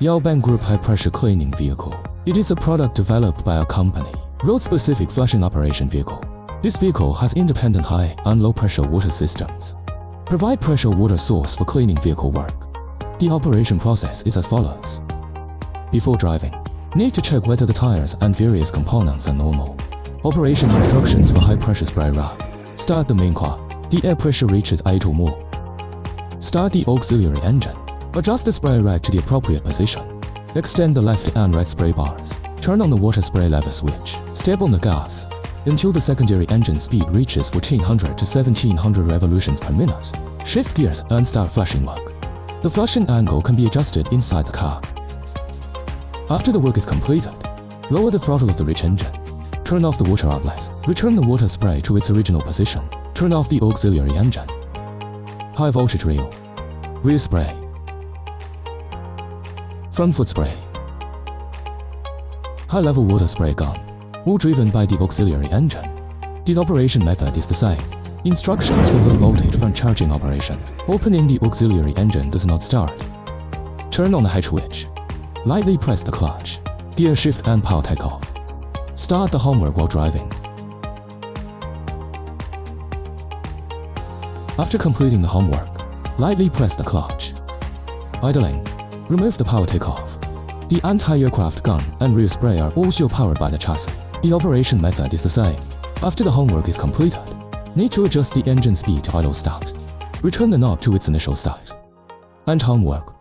Yao Bang Group high-pressure cleaning vehicle. It is a product developed by our company, road-specific flushing operation vehicle. This vehicle has independent high and low-pressure water systems. Provide pressure water source for cleaning vehicle work. The operation process is as follows. Before driving, need to check whether the tires and various components are normal. Operation instructions for high-pressure spray rod. Start the main car. The air pressure reaches 8 or more. Start the auxiliary engine. Adjust the spray rack to the appropriate position. Extend the left and right spray bars. Turn on the water spray lever switch. Step on the gas until the secondary engine speed reaches 1400 to 1700 revolutions per minute. Shift gears and start flushing work. The flushing angle can be adjusted inside the car. After the work is completed, lower the throttle of the rich engine. Turn off the water outlet. Return the water spray to its original position. Turn off the auxiliary engine. High voltage reel. Rear spray. Front foot spray. High-level water spray gun, all driven by the auxiliary engine. The operation method is the same. Instructions for low voltage front charging operation. Opening the auxiliary engine does not start. Turn on the hatch switch. Lightly press the clutch. Gear shift and power takeoff. Start the homework while driving. After completing the homework, lightly press the clutch. Idling. Remove the power takeoff. The anti-aircraft gun and rear spray are also powered by the chassis. The operation method is the same. After the homework is completed, need to adjust the engine speed to idle start. Return the knob to its initial state. End homework.